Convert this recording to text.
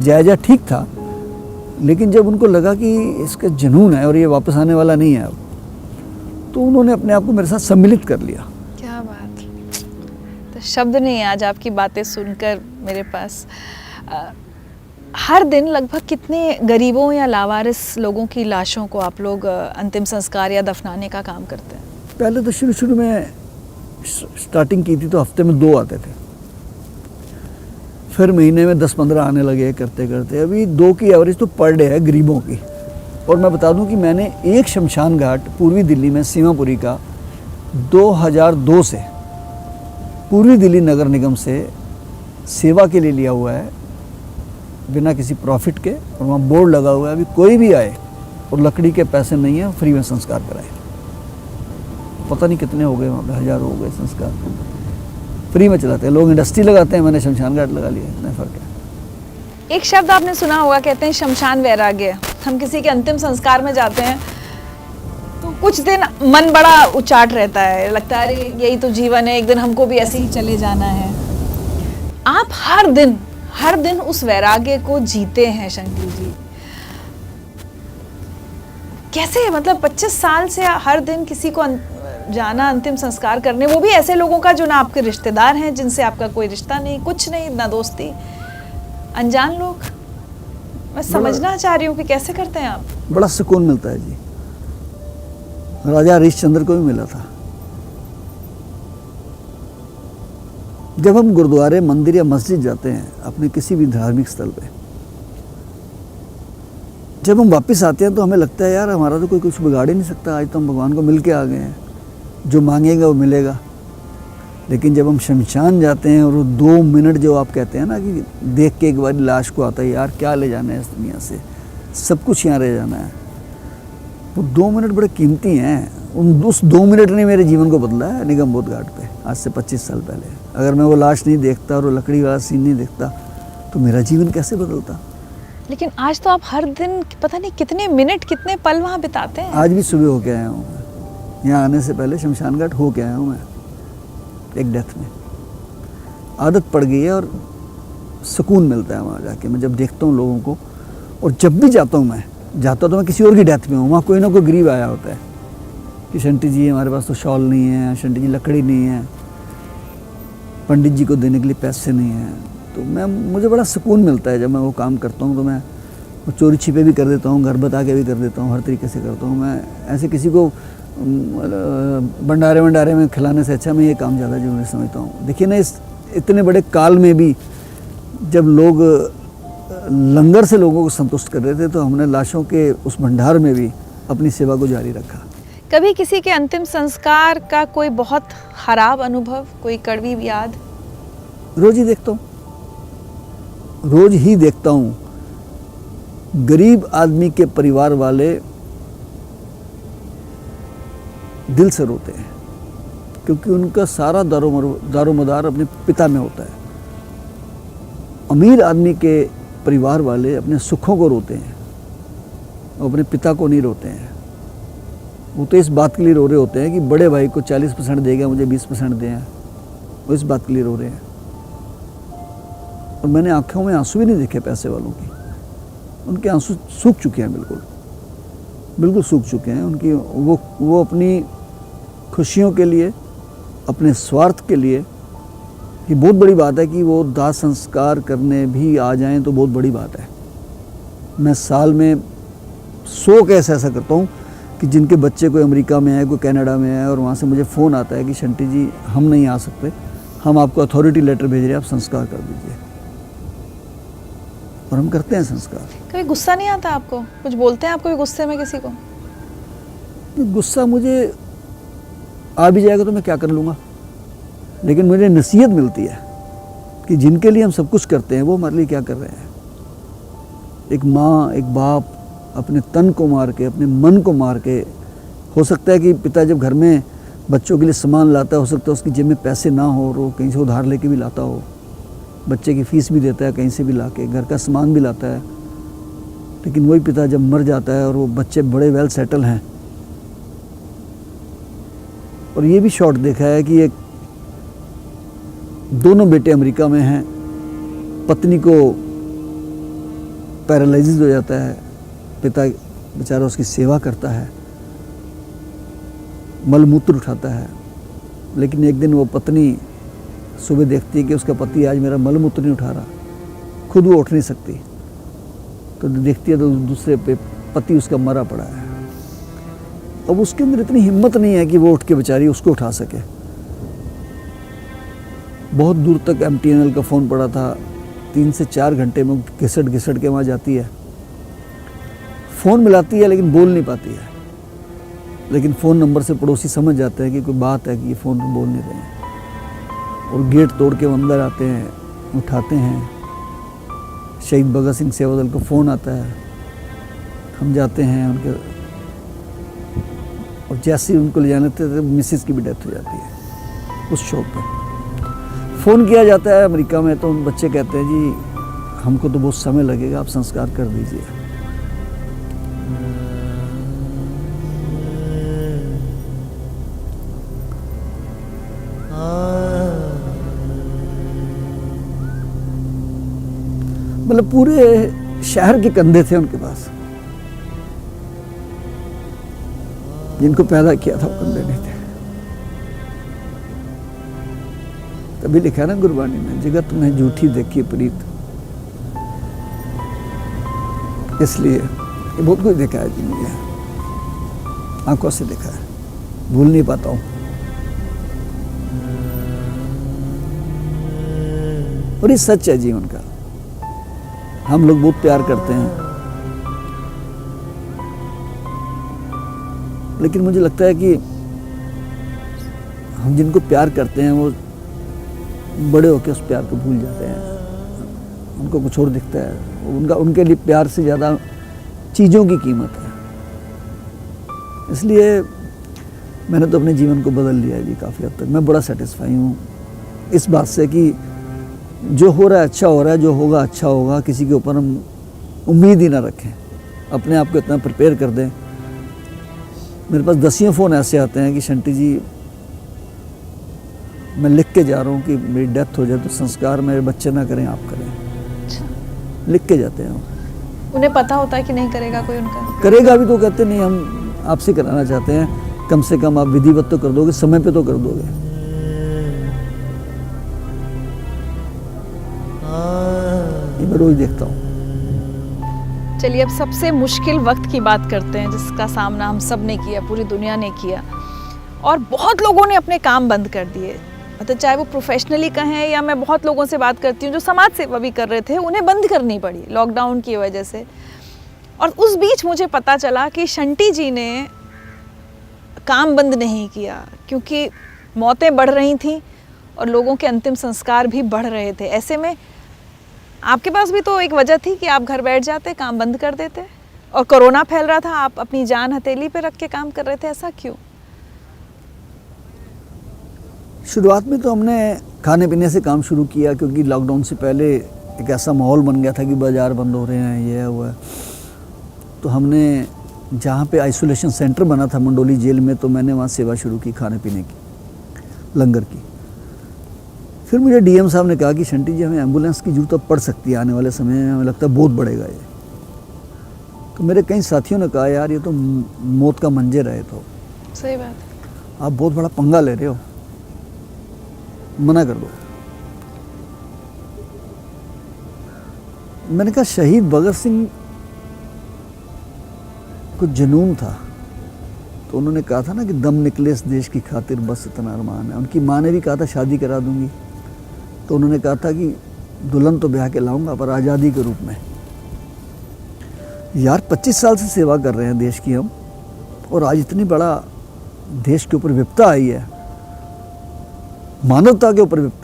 जायजा ठीक था, लेकिन जब उनको लगा कि इसका जुनून है और ये वापस आने वाला नहीं है अब, तो उन्होंने अपने आप को मेरे साथ सम्मिलित कर लिया। क्या बात, तो शब्द नहीं है आज आपकी बातें सुनकर मेरे पास। हर दिन लगभग कितने गरीबों या लावारिस लोगों की लाशों को आप लोग अंतिम संस्कार या दफनाने का काम करते हैं? पहले तो शुरू में स्टार्टिंग की थी तो हफ्ते में 2 आते थे, फिर महीने में 10-15 आने लगे करते करते। अभी 2 की एवरेज तो पर डे है गरीबों की। और मैं बता दूं कि मैंने एक शमशान घाट पूर्वी दिल्ली में सीमापुरी का 2002 से पूर्वी दिल्ली नगर निगम से सेवा के लिए लिया हुआ है, बिना किसी प्रॉफिट के। और वहाँ बोर्ड लगा हुआ है, अभी कोई भी आए और लकड़ी के पैसे नहीं है, फ्री में संस्कार कराए। पता नहीं कितने हो गए वहाँ पे, 1000 हो गए संस्कार फ्री में चलाते हैं। लोग इंडस्ट्री लगाते हैं, मैंने शमशान घाट लगा लिया, इतना फ़र्क है। एक शब्द आपने सुना होगा, कहते हैं शमशान वैराग्य। हम किसी के अंतिम संस्कार में जाते हैं तो कुछ दिन मन बड़ा उचाट रहता है, लगता है अरे यही तो जीवन है, एक दिन हमको भी ऐसे ही चले जाना है। आप हर दिन उस वैराग्य को जीते हैं शंकर जी, कैसे? मतलब 25 साल से हर दिन किसी को जाना, अंतिम संस्कार करने, वो भी ऐसे लोगों का जो ना आपके रिश्तेदार हैं, जिनसे आपका कोई रिश्ता नहीं, कुछ नहीं, ना दोस्ती, अनजान लोग। मैं समझना चाह रही हूँ कि कैसे करते हैं आप। बड़ा सुकून मिलता है जी। राजा हरिश्चंद्र को भी मिला था। जब हम गुरुद्वारे, मंदिर या मस्जिद जाते हैं, अपने किसी भी धार्मिक स्थल पे, जब हम वापस आते हैं तो हमें लगता है यार हमारा तो कोई कुछ बिगाड़ ही नहीं सकता, आज तो हम भगवान को मिल के आ गए हैं, जो मांगेगा वो मिलेगा। लेकिन जब हम शमशान जाते हैं और वो 2 मिनट जो आप कहते हैं ना कि देख के एक बार लाश को आता है, यार क्या ले जाना है इस दुनिया से, सब कुछ यहाँ रह जाना है, वो 2 मिनट बड़े कीमती हैं। उस 2 मिनट ने मेरे जीवन को बदला है निगम बोध घाट पे, आज से 25 साल पहले। अगर मैं वो लाश नहीं देखता और वो लकड़ी वाला सीन नहीं देखता तो मेरा जीवन कैसे बदलता। लेकिन आज तो आप हर दिन पता नहीं कितने मिनट, कितने पल वहाँ बिताते हैं। आज भी सुबह होके आया हूँ, यहाँ आने से पहले शमशान घाट होके आया हूँ मैं, एक डेथ में। आदत पड़ गई है और सुकून मिलता है वहाँ जाके। मैं जब देखता हूँ लोगों को, और जब भी जाता हूँ मैं किसी और की डेथ में हूँ, वहाँ कोई ना कोई गरीब आया होता है कि शंटी जी हमारे पास तो शॉल नहीं है, शंटी जी लकड़ी नहीं है, पंडित जी को देने के लिए पैसे नहीं हैं। तो मुझे बड़ा सुकून मिलता है जब मैं वो काम करता हूँ। तो मैं वो चोरी छिपे भी कर देता हूँ, घर बता के भी कर देता हूँ, हर तरीके से करता हूँ। मैं ऐसे किसी को भंडारे में खिलाने से अच्छा मैं ये काम ज़्यादा जरूरी समझता हूँ। देखिए ना, इस इतने बड़े काल में भी जब लोग लंगर से लोगों को संतुष्ट कर रहे थे, तो हमने लाशों के उस भंडार में भी अपनी सेवा को जारी रखा। कभी किसी के अंतिम संस्कार का कोई बहुत खराब अनुभव, कोई कड़वी याद? रोज ही देखता हूँ गरीब आदमी के परिवार वाले दिल से रोते हैं, क्योंकि उनका सारा दारोमदार अपने पिता में होता है। अमीर आदमी के परिवार वाले अपने सुखों को रोते हैं, वो अपने पिता को नहीं रोते हैं। वो तो इस बात के लिए रो रहे होते हैं कि बड़े भाई को 40% देगा, मुझे 20% दें, वो इस बात के लिए रो रहे हैं। और मैंने आंखों में आंसू भी नहीं देखे पैसे वालों की, उनके आंसू सूख चुके हैं, बिल्कुल सूख चुके हैं। उनकी वो अपनी खुशियों के लिए, अपने स्वार्थ के लिए, ये बहुत बड़ी बात है कि वो दाह संस्कार करने भी आ जाएं तो बहुत बड़ी बात है। मैं साल में 100 केस ऐसा करता हूँ कि जिनके बच्चे कोई अमेरिका में है, कोई कनाडा में है, और वहाँ से मुझे फ़ोन आता है कि शंटी जी हम नहीं आ सकते, हम आपको अथॉरिटी लेटर भेज रहे हैं, आप संस्कार कर दीजिए। और हम करते हैं संस्कार। कभी गुस्सा नहीं आता आपको? कुछ बोलते हैं आप कभी गुस्से में किसी को? गुस्सा मुझे आ भी जाएगा तो मैं क्या कर लूँगा, लेकिन मुझे नसीहत मिलती है कि जिनके लिए हम सब कुछ करते हैं वो हमारे लिए क्या कर रहे हैं। एक माँ, एक बाप अपने तन को मार के, अपने मन को मार के, हो सकता है कि पिता जब घर में बच्चों के लिए सामान लाता है, हो सकता है उसकी जेब में पैसे ना हो और वो कहीं से उधार लेके भी लाता हो, बच्चे की फीस भी देता है कहीं से भी लाके, घर का सामान भी लाता है। लेकिन वही पिता जब मर जाता है और वो बच्चे बड़े वेल सेटल हैं, और ये भी शॉट देखा है कि एक दोनों बेटे अमेरिका में हैं, पत्नी को पैरालिसिस हो जाता है, पिता बेचारा उसकी सेवा करता है, मलमूत्र उठाता है, लेकिन एक दिन वो पत्नी सुबह देखती है कि उसका पति आज मेरा मलमूत्र नहीं उठा रहा, खुद वो उठ नहीं सकती, तो देखती है तो दूसरे पे पति उसका मरा पड़ा है। अब उसके अंदर इतनी हिम्मत नहीं है कि वो उठ के बेचारी उसको उठा सके। बहुत दूर तक MTNL का फ़ोन पड़ा था, 3 से 4 घंटे में घिसट घिसट के वहाँ जाती है, फ़ोन मिलाती है लेकिन बोल नहीं पाती है, लेकिन फ़ोन नंबर से पड़ोसी समझ जाते हैं कि कोई बात है कि ये फ़ोन बोल नहीं रहे हैं, और गेट तोड़ के वो अंदर आते हैं, उठाते हैं। शहीद भगत सिंह सेवा दल का फ़ोन आता है, हम जाते हैं उनके, और जैसे ही उनको ले जाने थे मिसिस की भी डेथ हो जाती है उस शौक पे। फ़ोन किया जाता है अमेरिका में, तो उन बच्चे कहते हैं जी हमको तो बहुत समय लगेगा, आप संस्कार कर दीजिए। मतलब पूरे शहर के कंधे थे उनके पास, जिनको पैदा किया था वो कंधे नहीं थे। तभी लिखा ना गुरबानी में, जगत में झूठी देखी प्रीत, इसलिए ये बहुत कुछ देखा है जी मुझे, आंखों से देखा है, भूल नहीं पाता हूँ। और ये सच है जीवन का, हम लोग बहुत प्यार करते हैं, लेकिन मुझे लगता है कि हम जिनको प्यार करते हैं वो बड़े होकर उस प्यार को भूल जाते हैं, उनको कुछ और दिखता है, उनके लिए प्यार से ज़्यादा चीज़ों की कीमत है। इसलिए मैंने तो अपने जीवन को बदल लिया है जी काफ़ी हद तक। मैं बड़ा सेटिस्फाई हूँ इस बात से कि जो हो रहा है अच्छा हो रहा है, जो होगा अच्छा होगा, किसी के ऊपर हम उम्मीद ही ना रखें, अपने आप को इतना प्रिपेयर कर दें। मेरे पास 10 फ़ोन ऐसे आते हैं कि शंटी जी मैं लिख के जा रहा हूँ कि मेरी डेथ हो जाए तो संस्कार मेरे बच्चे ना करें, आप करें। अच्छा। लिख के जाते हैं। उन्हें पता होता है कि नहीं करेगा कोई उनका? करेगा भी तो कहते नहीं, हम आपसे कराना चाहते हैं, कम से कम आप विधिवत तो कर दोगे, समय पे तो कर दोगे। ये मैं रोज देखता हूँ। चलिए अब सबसे मुश्किल वक्त की बात करते हैं, जिसका सामना हम सब ने किया, पूरी दुनिया ने किया, और बहुत लोगों ने अपने काम बंद कर दिए, मतलब चाहे वो प्रोफेशनली कहें या मैं बहुत लोगों से बात करती हूँ जो समाज सेवा भी कर रहे थे, उन्हें बंद करनी पड़ी लॉकडाउन की वजह से। और उस बीच मुझे पता चला कि शंटी जी ने काम बंद नहीं किया, क्योंकि मौतें बढ़ रही थीं और लोगों के अंतिम संस्कार भी बढ़ रहे थे। ऐसे में आपके पास भी तो एक वजह थी कि आप घर बैठ जाते, काम बंद कर देते, और कोरोना फैल रहा था, आप अपनी जान हथेली पे रख के काम कर रहे थे, ऐसा क्यों? शुरुआत में तो हमने खाने पीने से काम शुरू किया, क्योंकि लॉकडाउन से पहले एक ऐसा माहौल बन गया था कि बाज़ार बंद हो रहे हैं, ये हुआ है। तो हमने जहाँ पे आइसोलेशन सेंटर बना था मंडोली जेल में, तो मैंने वहाँ सेवा शुरू की खाने पीने की, लंगर की। फिर मुझे डीएम साहब ने कहा कि शंटी जी हमें एम्बुलेंस की जरूरत पड़ सकती है आने वाले समय में, हमें लगता है बहुत बढ़ेगा ये। तो मेरे कई साथियों ने कहा यार ये तो मौत का मंजर है, तो सही बात है, आप बहुत बड़ा पंगा ले रहे हो, मना कर दो। मैंने कहा शहीद भगत सिंह को जुनून था, तो उन्होंने कहा था ना कि दम निकले इस देश की खातिर बस इतना अरमान है। उनकी माँ ने भी कहा था शादी करा दूंगी, तो उन्होंने कहा था कि दुल्हन तो ब्याह के लाऊंगा पर आज़ादी के रूप में। यार 25 साल से सेवा कर रहे हैं देश की हम, और आज इतनी बड़ा देश के ऊपर विपदा आई है, मानवता के ऊपर विपदा